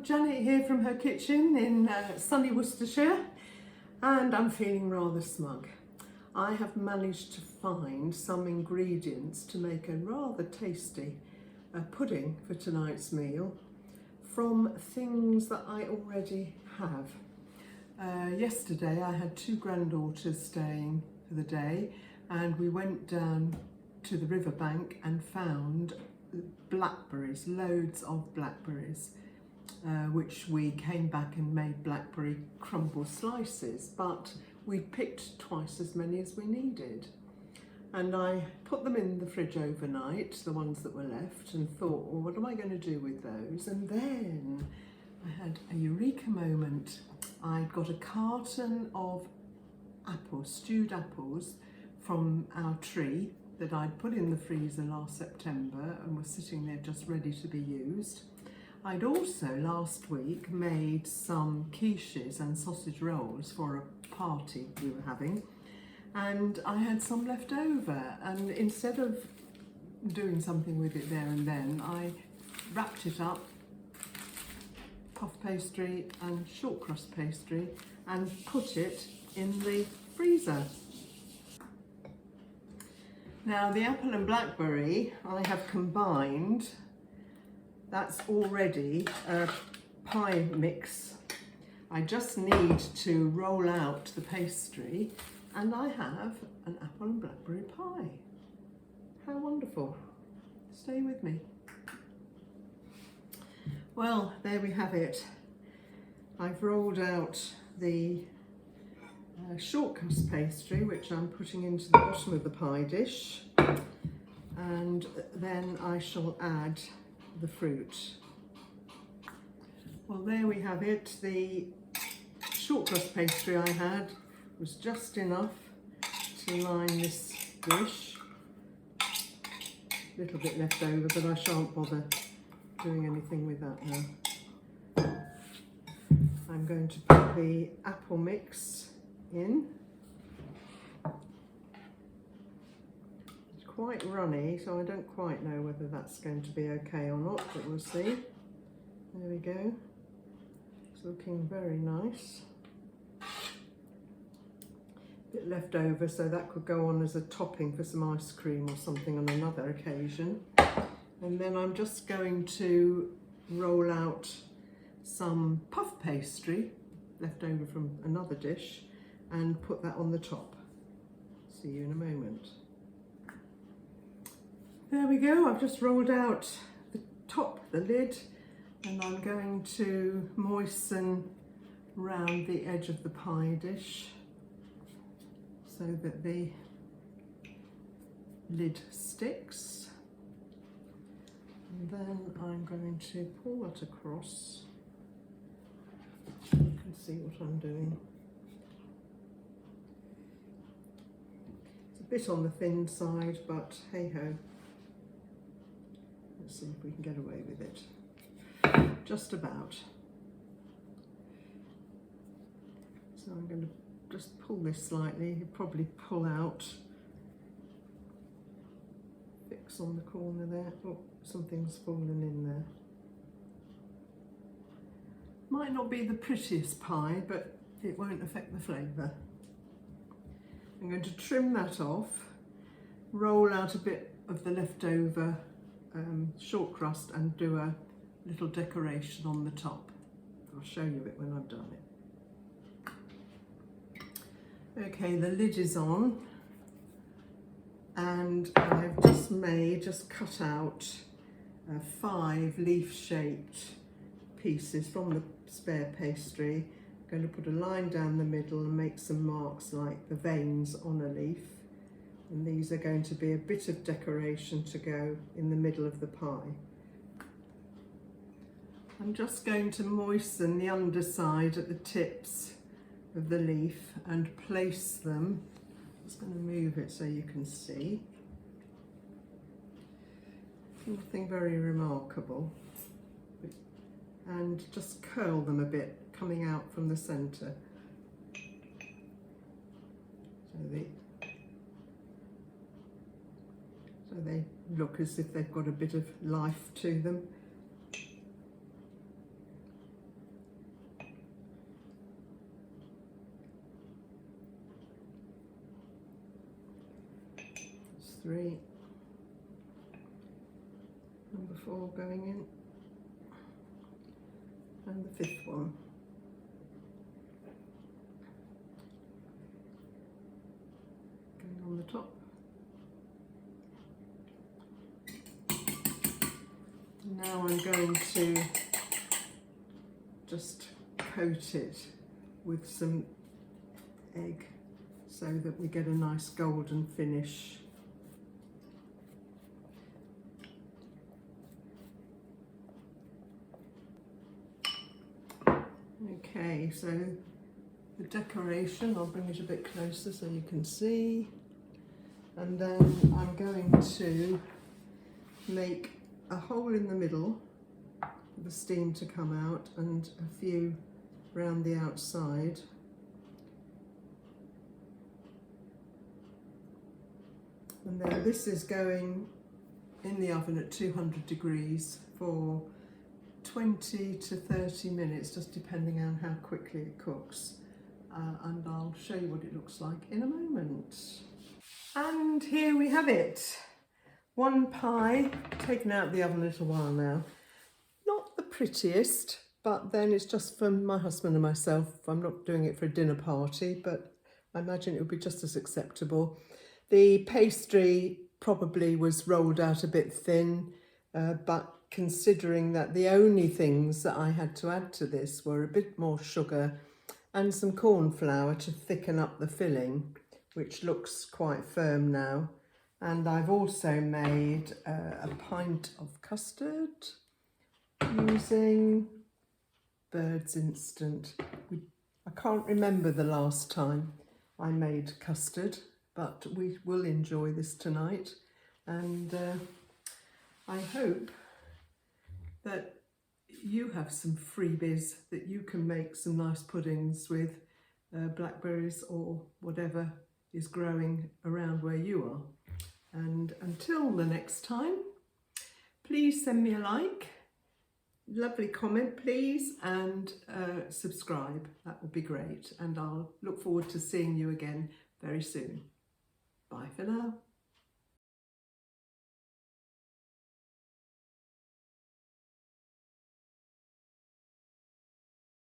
Janet here from her kitchen in sunny Worcestershire, and I'm feeling rather smug. I have managed to find some ingredients to make a rather tasty pudding for tonight's meal from things that I already have. Yesterday I had two granddaughters staying for the day, and we went down to the riverbank and found blackberries, loads of blackberries, which we came back and made blackberry crumble slices, but we picked twice as many as we needed. And I put them in the fridge overnight, the ones that were left, and thought, well, what am I going to do with those? And then I had a eureka moment. I'd got a carton of apples, stewed apples, from our tree that I'd put in the freezer last September and was sitting there just ready to be used. I'd also last week made some quiches and sausage rolls for a party we were having, and I had some left over, and instead of doing something with it there and then, I wrapped it up, puff pastry and short crust pastry, and put it in the freezer. Now the apple and blackberry I have combined. That's already a pie mix. I just need to roll out the pastry and I have an apple and blackberry pie. How wonderful. Stay with me. Well, there we have it. I've rolled out the short crust pastry, which I'm putting into the bottom of the pie dish, and then I shall add the fruit. Well, there we have it. The short crust pastry I had was just enough to line this dish. A little bit left over, but I shan't bother doing anything with that now. I'm going to put the apple mix in. It's quite runny, so I don't quite know whether that's going to be okay or not, but we'll see. There we go. It's looking very nice. Bit left over, so that could go on as a topping for some ice cream or something on another occasion. And then I'm just going to roll out some puff pastry left over from another dish and put that on the top. See you in a moment. There we go, I've just rolled out the top, the lid, and I'm going to moisten round the edge of the pie dish so that the lid sticks. And then I'm going to pull that across. You can see what I'm doing. It's a bit on the thin side, but hey ho. Let's see if we can get away with it. Just about. So I'm going to just pull this slightly. You'll probably pull out. Fix on the corner there. Oh, something's fallen in there. Might not be the prettiest pie, but it won't affect the flavour. I'm going to trim that off, roll out a bit of the leftover short crust and do a little decoration on the top. I'll show you it when I've done it. Okay, the lid is on, and I've just cut out 5 leaf-shaped pieces from the spare pastry. I'm going to put a line down the middle and make some marks like the veins on a leaf, and these are going to be a bit of decoration to go in the middle of the pie. I'm just going to moisten the underside at the tips of the leaf and place them. I'm just going to move it so you can see. Nothing very remarkable. And just curl them a bit, coming out from the centre. So they look as if they've got a bit of life to them. 3. Number 4 going in. And the 5th one. Going on the top. Now I'm going to just coat it with some egg so that we get a nice golden finish. Okay, so the decoration, I'll bring it a bit closer so you can see, and then I'm going to make a hole in the middle for the steam to come out and a few round the outside. And then this is going in the oven at 200 degrees for 20 to 30 minutes, just depending on how quickly it cooks. And I'll show you what it looks like in a moment. And here we have it. One pie, taken out of the oven a little while now. Not the prettiest, but then it's just for my husband and myself. I'm not doing it for a dinner party, but I imagine it would be just as acceptable. The pastry probably was rolled out a bit thin, but considering that the only things that I had to add to this were a bit more sugar and some corn flour to thicken up the filling, which looks quite firm now. And I've also made a pint of custard using Bird's Instant. I can't remember the last time I made custard, but we will enjoy this tonight. And I hope that you have some freebies that you can make some nice puddings with blackberries or whatever is growing around where you are. And until the next time, please send me a like, lovely comment please, and subscribe. That would be great. And I'll look forward to seeing you again very soon. Bye for now.